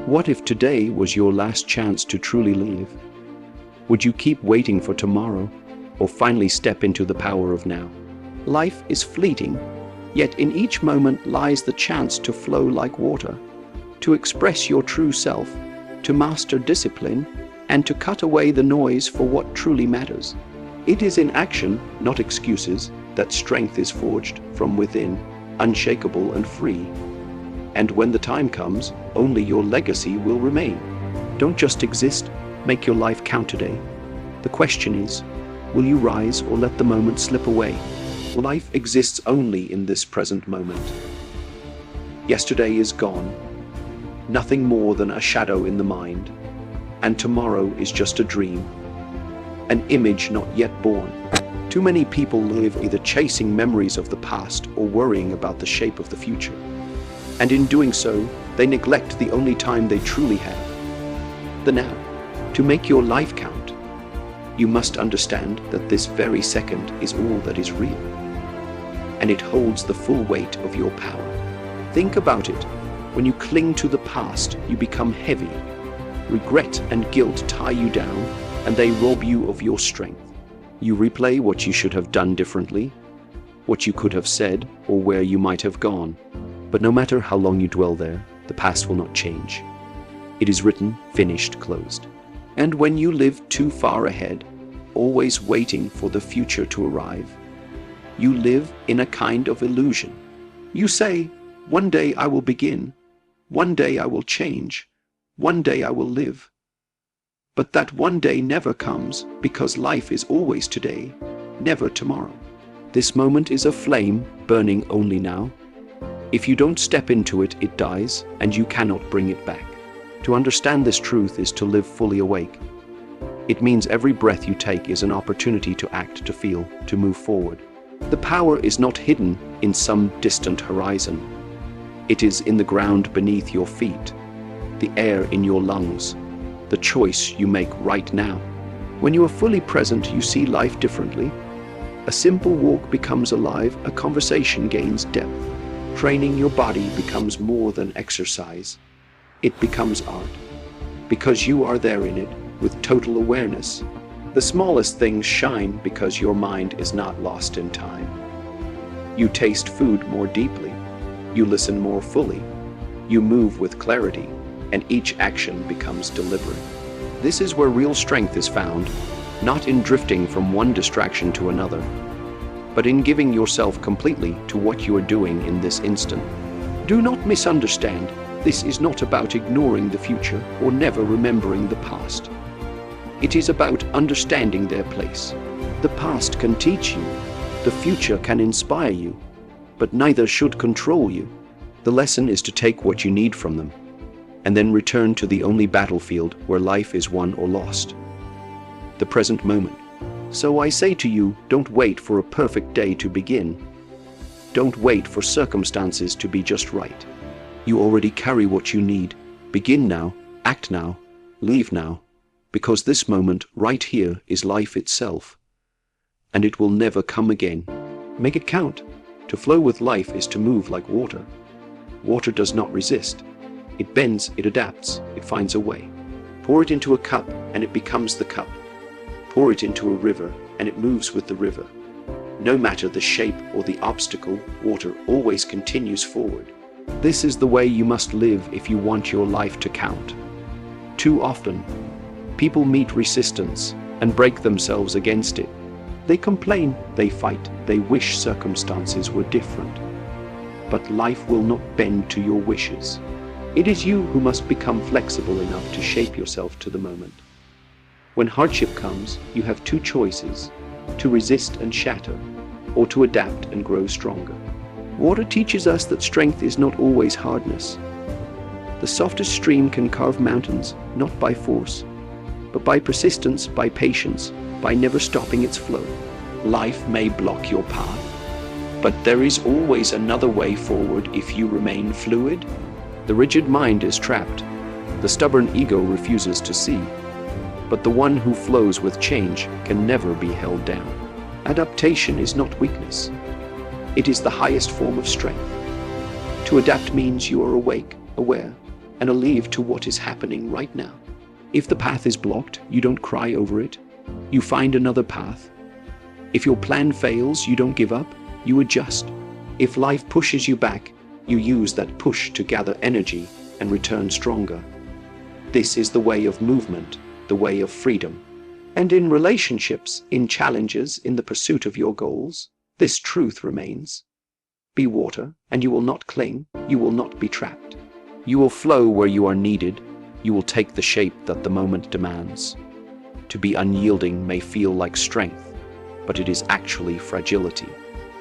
What if today was your last chance to truly live? Would you keep waiting for tomorrow, or finally step into the power of now? Life is fleeting, yet in each moment lies the chance to flow like water, to express your true self, to master discipline, and to cut away the noise for what truly matters. It is in action, not excuses, that strength is forged from within, unshakable and free. And when the time comes, only your legacy will remain. Don't just exist, make your life count today. The question is, will you rise or let the moment slip away? Life exists only in this present moment. Yesterday is gone, nothing more than a shadow in the mind, and tomorrow is just a dream, an image not yet born. Too many people live either chasing memories of the past or worrying about the shape of the future. And in doing so, they neglect the only time they truly have, the now. To make your life count, you must understand that this very second is all that is real, and it holds the full weight of your power. Think about it. When you cling to the past, you become heavy. Regret and guilt tie you down, and they rob you of your strength. You replay what you should have done differently, what you could have said, or where you might have gone. But no matter how long you dwell there, the past will not change. It is written, finished, closed. And when you live too far ahead, always waiting for the future to arrive, you live in a kind of illusion. You say, one day I will begin, one day I will change, one day I will live. But that one day never comes, because life is always today, never tomorrow. This moment is a flame burning only now. If you don't step into it, it dies, and you cannot bring it back. To understand this truth is to live fully awake. It means every breath you take is an opportunity to act, to feel, to move forward. The power is not hidden in some distant horizon. It is in the ground beneath your feet, the air in your lungs, the choice you make right now. When you are fully present, you see life differently. A simple walk becomes alive, a conversation gains depth. Training your body becomes more than exercise. It becomes art, because you are there in it with total awareness. The smallest things shine because your mind is not lost in time. You taste food more deeply. You listen more fully. You move with clarity, and each action becomes deliberate. This is where real strength is found, not in drifting from one distraction to another, but in giving yourself completely to what you are doing in this instant. Do not misunderstand, this is not about ignoring the future or never remembering the past. It is about understanding their place. The past can teach you, the future can inspire you, but neither should control you. The lesson is to take what you need from them, and then return to the only battlefield where life is won or lost, the present moment. So I say to you, don't wait for a perfect day to begin. Don't wait for circumstances to be just right. You already carry what you need. Begin now, act now, leave now, because this moment right here is life itself, and it will never come again. Make it count. To flow with life is to move like water. Water does not resist. It bends, it adapts, it finds a way. Pour it into a cup and it becomes the cup. Pour it into a river and it moves with the river. No matter the shape or the obstacle, water always continues forward. This is the way you must live if you want your life to count. Too often, people meet resistance and break themselves against it. They complain, they fight, they wish circumstances were different. But life will not bend to your wishes. It is you who must become flexible enough to shape yourself to the moment. When hardship comes, you have two choices: to resist and shatter, or to adapt and grow stronger. Water teaches us that strength is not always hardness. The softest stream can carve mountains, not by force, but by persistence, by patience, by never stopping its flow. Life may block your path, but there is always another way forward if you remain fluid. The rigid mind is trapped. The stubborn ego refuses to see. But the one who flows with change can never be held down. Adaptation is not weakness. It is the highest form of strength. To adapt means you are awake, aware, and alive to what is happening right now. If the path is blocked, you don't cry over it. You find another path. If your plan fails, you don't give up. You adjust. If life pushes you back, you use that push to gather energy and return stronger. This is the way of movement, the way of freedom. And in relationships, in challenges, in the pursuit of your goals, this truth remains. Be water, and you will not cling, you will not be trapped. You will flow where you are needed, you will take the shape that the moment demands. To be unyielding may feel like strength, but it is actually fragility.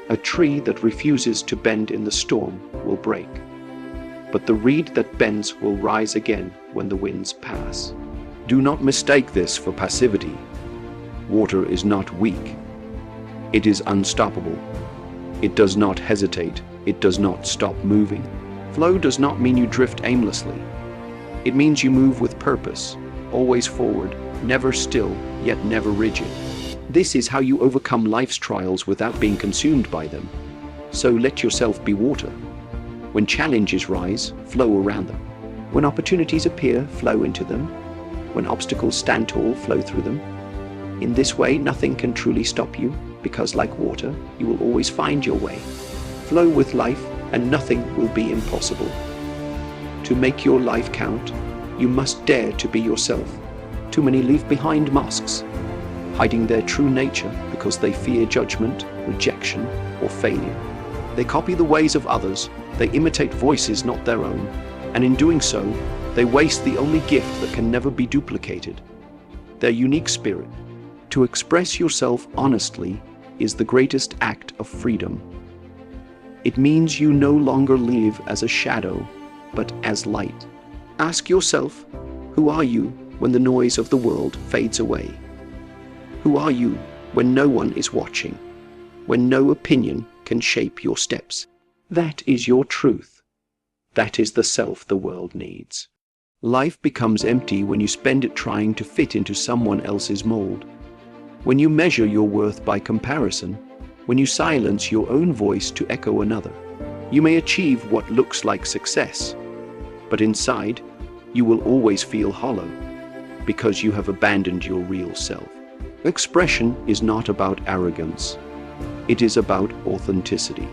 A tree that refuses to bend in the storm will break, but the reed that bends will rise again when the winds pass. Do not mistake this for passivity. Water is not weak. It is unstoppable. It does not hesitate. It does not stop moving. Flow does not mean you drift aimlessly. It means you move with purpose, always forward, never still, yet never rigid. This is how you overcome life's trials without being consumed by them. So let yourself be water. When challenges rise, flow around them. When opportunities appear, flow into them. When obstacles stand tall, flow through them. In this way, nothing can truly stop you, because like water, you will always find your way. Flow with life, and nothing will be impossible. To make your life count, you must dare to be yourself. Too many leave behind masks, hiding their true nature because they fear judgment, rejection, or failure. They copy the ways of others, they imitate voices not their own, and in doing so, they waste the only gift that can never be duplicated, their unique spirit. To express yourself honestly is the greatest act of freedom. It means you no longer live as a shadow, but as light. Ask yourself, who are you when the noise of the world fades away? Who are you when no one is watching, when no opinion can shape your steps? That is your truth. That is the self the world needs. Life becomes empty when you spend it trying to fit into someone else's mold. When you measure your worth by comparison, when you silence your own voice to echo another, you may achieve what looks like success, but inside, you will always feel hollow because you have abandoned your real self. Expression is not about arrogance. It is about authenticity.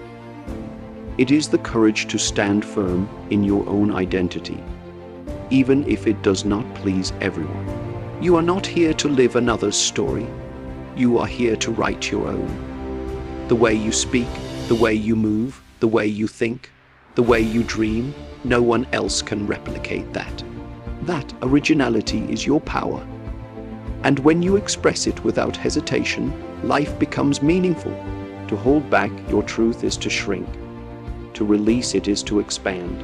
It is the courage to stand firm in your own identity, even if it does not please everyone. You are not here to live another's story. You are here to write your own. The way you speak, the way you move, the way you think, the way you dream, no one else can replicate that. That originality is your power. And when you express it without hesitation, life becomes meaningful. To hold back your truth is to shrink. To release it is to expand.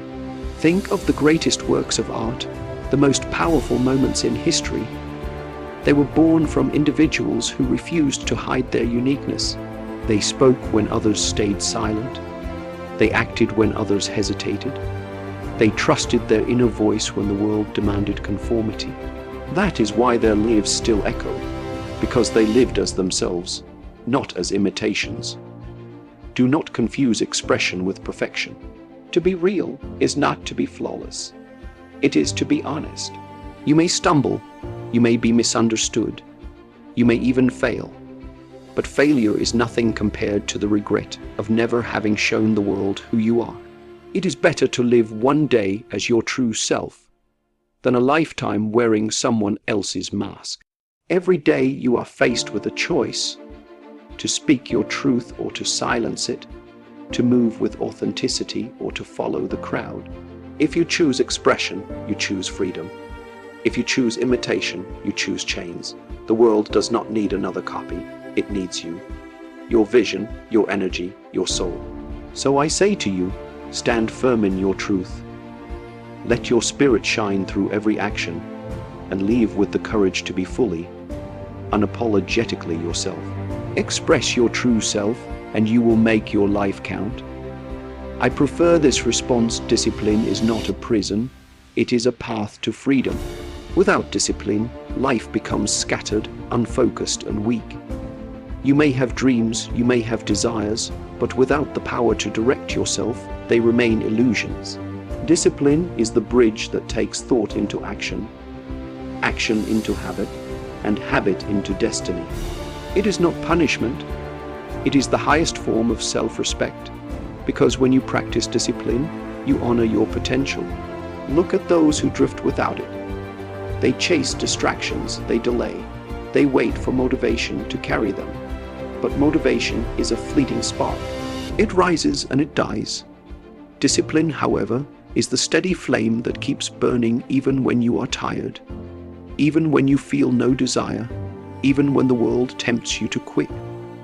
Think of the greatest works of art, the most powerful moments in history. They were born from individuals who refused to hide their uniqueness. They spoke when others stayed silent. They acted when others hesitated. They trusted their inner voice when the world demanded conformity. That is why their lives still echo, because they lived as themselves, not as imitations. Do not confuse expression with perfection. To be real is not to be flawless. It is to be honest. You may stumble, you may be misunderstood, you may even fail. But failure is nothing compared to the regret of never having shown the world who you are. It is better to live one day as your true self than a lifetime wearing someone else's mask. Every day you are faced with a choice to speak your truth or to silence it, to move with authenticity or to follow the crowd. If you choose expression, you choose freedom. If you choose imitation, you choose chains. The world does not need another copy. It needs you, your vision, your energy, your soul. So I say to you, stand firm in your truth. Let your spirit shine through every action and leave with the courage to be fully, unapologetically yourself. Express your true self and you will make your life count. I prefer this response. Discipline is not a prison, it is a path to freedom. Without discipline, life becomes scattered, unfocused, and weak. You may have dreams, you may have desires, but without the power to direct yourself, they remain illusions. Discipline is the bridge that takes thought into action, action into habit, and habit into destiny. It is not punishment. It is the highest form of self-respect, because when you practice discipline, you honor your potential. Look at those who drift without it. They chase distractions, they delay, they wait for motivation to carry them. But motivation is a fleeting spark. It rises and it dies. Discipline, however, is the steady flame that keeps burning even when you are tired, even when you feel no desire, even when the world tempts you to quit.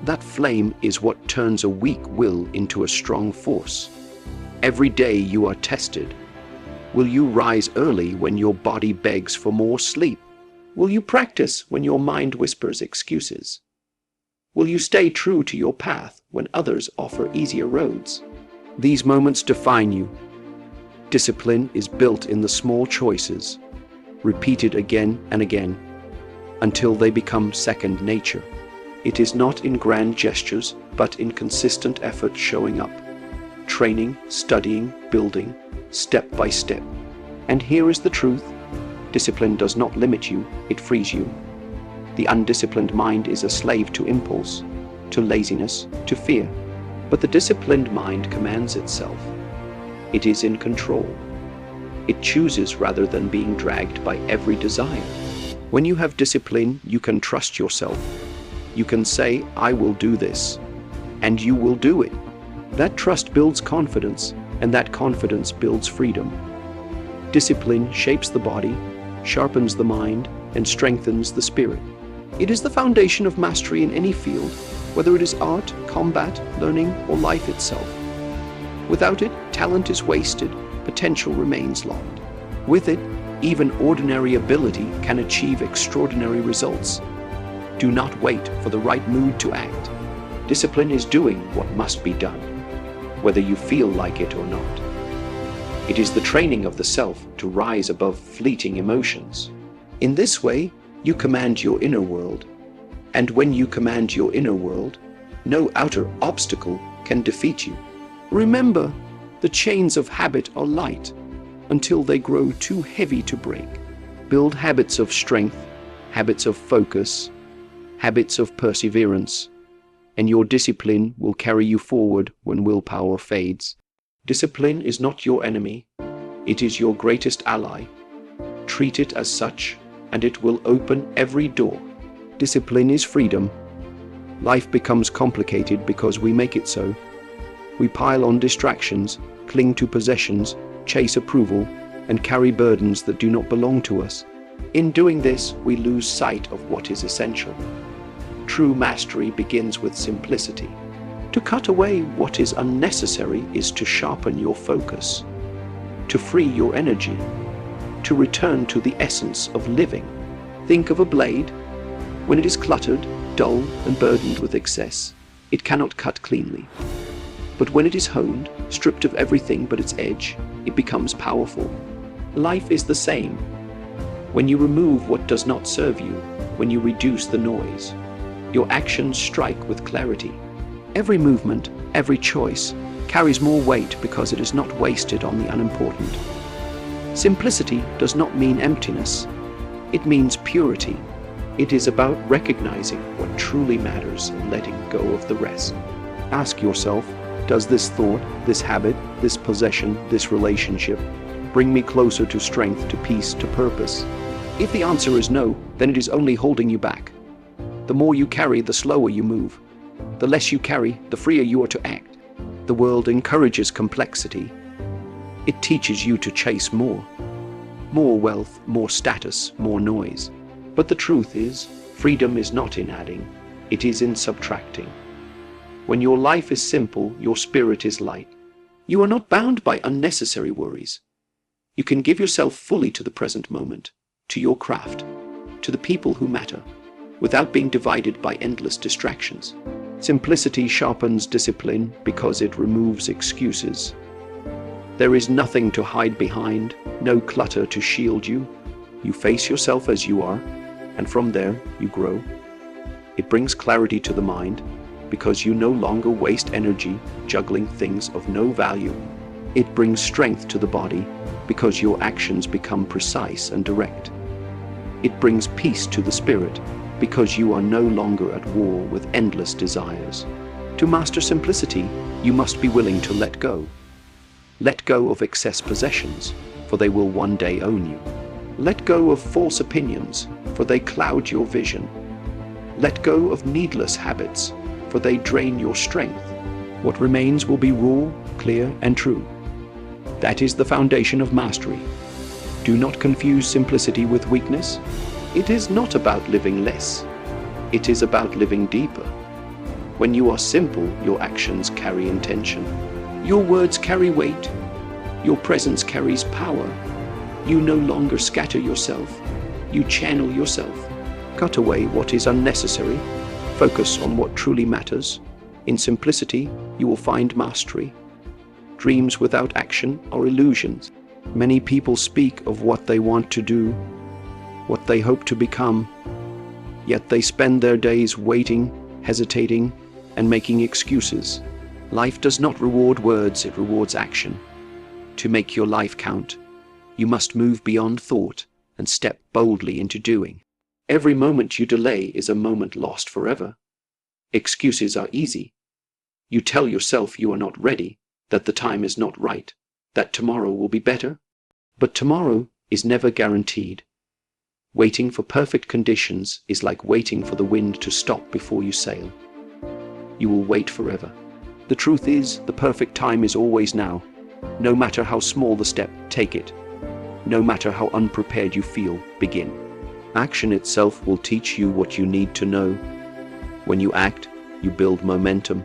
That flame is what turns a weak will into a strong force. Every day you are tested. Will you rise early when your body begs for more sleep? Will you practice when your mind whispers excuses? Will you stay true to your path when others offer easier roads? These moments define you. Discipline is built in the small choices, repeated again and again, until they become second nature. It is not in grand gestures, but in consistent effort showing up, training, studying, building, step by step. And here is the truth. Discipline does not limit you, it frees you. The undisciplined mind is a slave to impulse, to laziness, to fear. But the disciplined mind commands itself. It is in control. It chooses rather than being dragged by every desire. When you have discipline, you can trust yourself. You can say, I will do this, and you will do it. That trust builds confidence, and that confidence builds freedom. Discipline shapes the body, sharpens the mind, and strengthens the spirit. It is the foundation of mastery in any field, whether it is art, combat, learning, or life itself. Without it, talent is wasted, potential remains locked. With it, even ordinary ability can achieve extraordinary results. Do not wait for the right mood to act. Discipline is doing what must be done, whether you feel like it or not. It is the training of the self to rise above fleeting emotions. In this way, you command your inner world. And when you command your inner world, no outer obstacle can defeat you. Remember, the chains of habit are light until they grow too heavy to break. Build habits of strength, habits of focus, habits of perseverance, and your discipline will carry you forward when willpower fades. Discipline is not your enemy, it is your greatest ally. Treat it as such, and it will open every door. Discipline is freedom. Life becomes complicated because we make it so. We pile on distractions, cling to possessions, chase approval, and carry burdens that do not belong to us. In doing this, we lose sight of what is essential. True mastery begins with simplicity. To cut away what is unnecessary is to sharpen your focus, to free your energy, to return to the essence of living. Think of a blade. When it is cluttered, dull, and burdened with excess, it cannot cut cleanly. But when it is honed, stripped of everything but its edge, it becomes powerful. Life is the same. When you remove what does not serve you, when you reduce the noise, your actions strike with clarity. Every movement, every choice, carries more weight because it is not wasted on the unimportant. Simplicity does not mean emptiness. It means purity. It is about recognizing what truly matters and letting go of the rest. Ask yourself, does this thought, this habit, this possession, this relationship bring me closer to strength, to peace, to purpose? If the answer is no, then it is only holding you back. The more you carry, the slower you move. The less you carry, the freer you are to act. The world encourages complexity. It teaches you to chase more. More wealth, more status, more noise. But the truth is, freedom is not in adding, it is in subtracting. When your life is simple, your spirit is light. You are not bound by unnecessary worries. You can give yourself fully to the present moment, to your craft, to the people who matter, without being divided by endless distractions. Simplicity sharpens discipline because it removes excuses. There is nothing to hide behind, no clutter to shield you. You face yourself as you are, and from there you grow. It brings clarity to the mind because you no longer waste energy juggling things of no value. It brings strength to the body because your actions become precise and direct. It brings peace to the spirit because you are no longer at war with endless desires. To master simplicity, you must be willing to let go. Let go of excess possessions, for they will one day own you. Let go of false opinions, for they cloud your vision. Let go of needless habits, for they drain your strength. What remains will be raw, clear, and true. That is the foundation of mastery. Do not confuse simplicity with weakness. It is not about living less. It is about living deeper. When you are simple, your actions carry intention. Your words carry weight. Your presence carries power. You no longer scatter yourself. You channel yourself. Cut away what is unnecessary. Focus on what truly matters. In simplicity, you will find mastery. Dreams without action are illusions. Many people speak of what they want to do, what they hope to become, yet they spend their days waiting, hesitating, and making excuses. Life does not reward words, it rewards action. To make your life count, you must move beyond thought and step boldly into doing. Every moment you delay is a moment lost forever. Excuses are easy. You tell yourself you are not ready, that the time is not right, that tomorrow will be better. But tomorrow is never guaranteed. Waiting for perfect conditions is like waiting for the wind to stop before you sail. You will wait forever. The truth is, the perfect time is always now. No matter how small the step, take it. No matter how unprepared you feel, begin. Action itself will teach you what you need to know. When you act, you build momentum.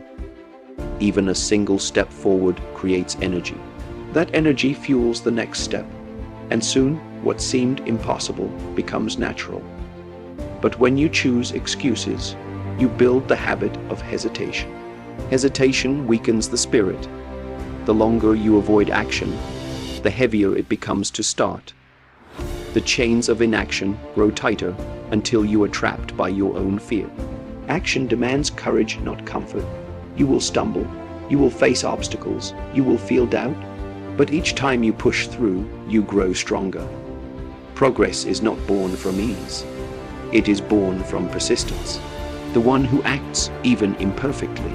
Even a single step forward creates energy. That energy fuels the next step, and soon what seemed impossible becomes natural. But when you choose excuses, you build the habit of hesitation. Hesitation weakens the spirit. The longer you avoid action, the heavier it becomes to start. The chains of inaction grow tighter until you are trapped by your own fear. Action demands courage, not comfort. You will stumble, you will face obstacles, you will feel doubt, but each time you push through, you grow stronger. Progress is not born from ease. It is born from persistence. The one who acts, even imperfectly,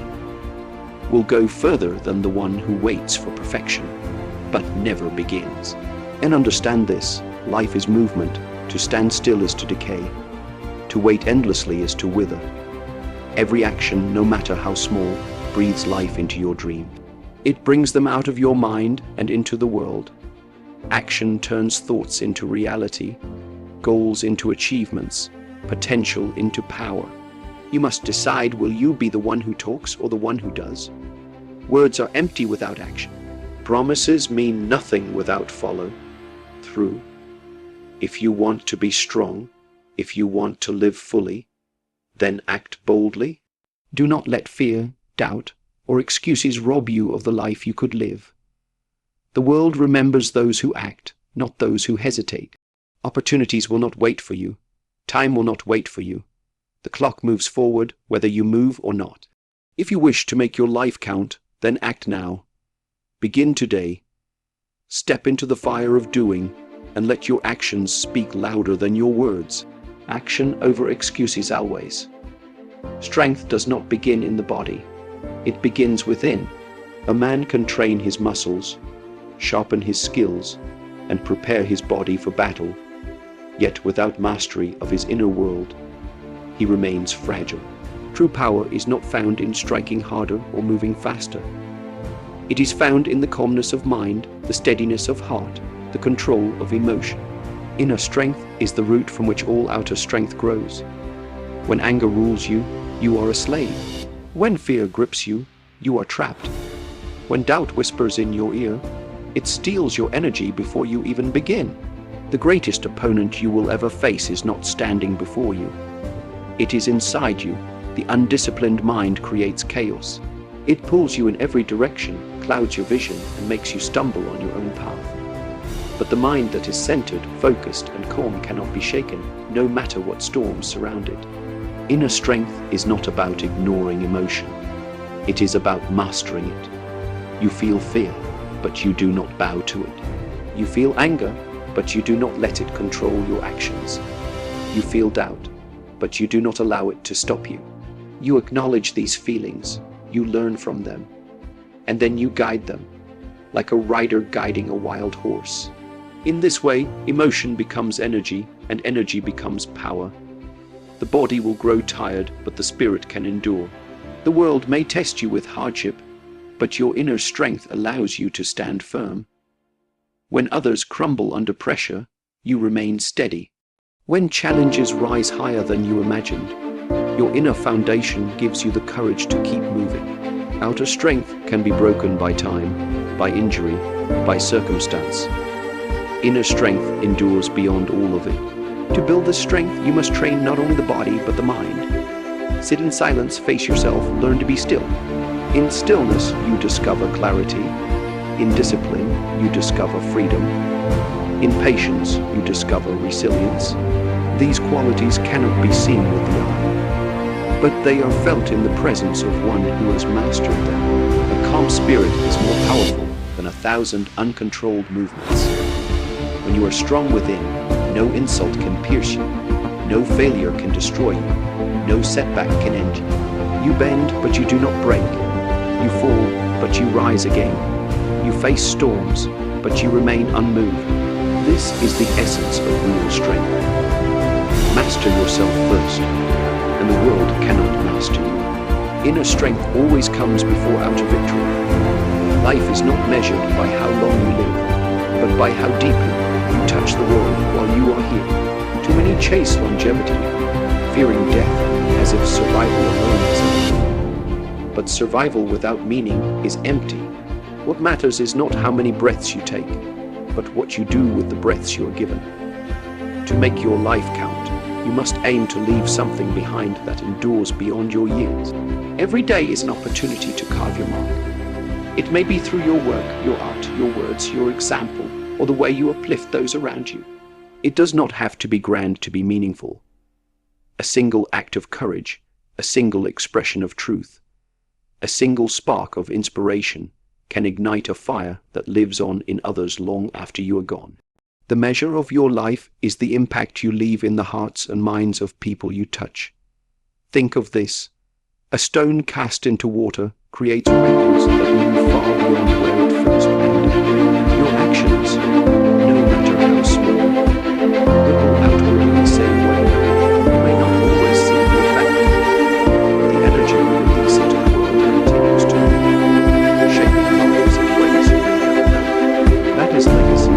will go further than the one who waits for perfection, but never begins. And understand this, life is movement. To stand still is to decay. To wait endlessly is to wither. Every action, no matter how small, breathes life into your dream. It brings them out of your mind and into the world. Action turns thoughts into reality, goals into achievements, potential into power. You must decide, will you be the one who talks or the one who does? Words are empty without action. Promises mean nothing without follow through. If you want to be strong, if you want to live fully, then act boldly. Do not let fear, doubt, or excuses rob you of the life you could live. The world remembers those who act, not those who hesitate. Opportunities will not wait for you. Time will not wait for you. The clock moves forward whether you move or not. If you wish to make your life count, then act now. Begin today. Step into the fire of doing and let your actions speak louder than your words. Action over excuses always. Strength does not begin in the body. It begins within. A man can train his muscles, sharpen his skills, and prepare his body for battle. Yet without mastery of his inner world, he remains fragile. True power is not found in striking harder or moving faster. It is found in the calmness of mind, the steadiness of heart, the control of emotion. Inner strength is the root from which all outer strength grows. When anger rules you, you are a slave. When fear grips you, you are trapped. When doubt whispers in your ear, it steals your energy before you even begin. The greatest opponent you will ever face is not standing before you. It is inside you. The undisciplined mind creates chaos. It pulls you in every direction, clouds your vision, and makes you stumble on your own path. But the mind that is centered, focused, and calm cannot be shaken, no matter what storms surround it. Inner strength is not about ignoring emotion. It is about mastering it. You feel fear. but you do not bow to it. You feel anger, but you do not let it control your actions. You feel doubt, but you do not allow it to stop you. You acknowledge these feelings, you learn from them, and then you guide them, like a rider guiding a wild horse. In this way, emotion becomes energy, and energy becomes power. The body will grow tired, but the spirit can endure. The world may test you with hardship, but your inner strength allows you to stand firm. When others crumble under pressure, you remain steady. When challenges rise higher than you imagined, your inner foundation gives you the courage to keep moving. Outer strength can be broken by time, by injury, by circumstance. Inner strength endures beyond all of it. To build this strength, you must train not only the body, but the mind. Sit in silence, face yourself, learn to be still. In stillness, you discover clarity. In discipline, you discover freedom. In patience, you discover resilience. These qualities cannot be seen with the eye, but they are felt in the presence of one who has mastered them. A calm spirit is more powerful than 1,000 uncontrolled movements. When you are strong within, no insult can pierce you, no failure can destroy you, no setback can end you. You bend, but you do not break. You fall, but you rise again. You face storms, but you remain unmoved. This is the essence of real strength. Master yourself first, and the world cannot master you. Inner strength always comes before outer victory. Life is not measured by how long you live, but by how deeply you touch the world while you are here. Too many chase longevity, fearing death as if survival alone is enough. But survival without meaning is empty. What matters is not how many breaths you take, but what you do with the breaths you are given. To make your life count, you must aim to leave something behind that endures beyond your years. Every day is an opportunity to carve your mark. It may be through your work, your art, your words, your example, or the way you uplift those around you. It does not have to be grand to be meaningful. A single act of courage, a single expression of truth, a single spark of inspiration can ignite a fire that lives on in others long after you are gone. The measure of your life is the impact you leave in the hearts and minds of people you touch. Think of this. A stone cast into water creates ripples that move far beyond where it first landed. Your actions, no matter how small, ripple outward in the same way. You may not always see the effect, but the energy you release into the world continues to move, shaping lives in ways you may never know. That is legacy,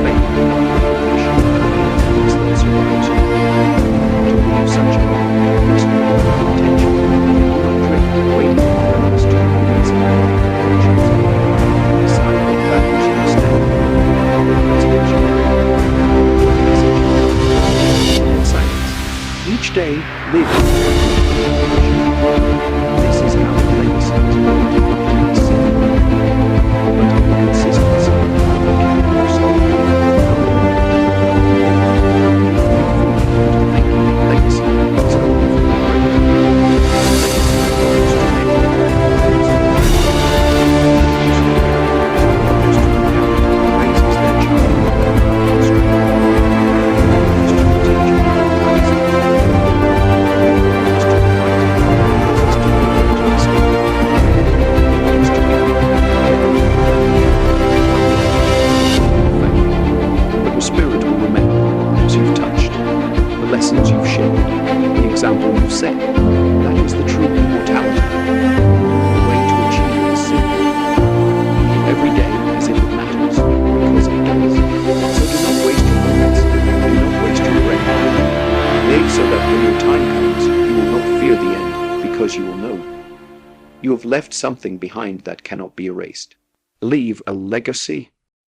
faith, motivation, and things that surround you. To leave such a mark is not intentional, not drift, waiting for others to realize it. Decide what values you stand for. In silence. Each day, live. This is how the legacy is built. It's simple, but in consistency, keep yourself to make the legacy is lessons you've shared, the example you've set. That is the true immortality. The way to achieve it is simple. Live every day as if it matters, because it does. So do not waste your moments. Do not waste your breath. Live so that when your time comes, you will not fear the end, because you will know. You have left something behind that cannot be erased. Leave a legacy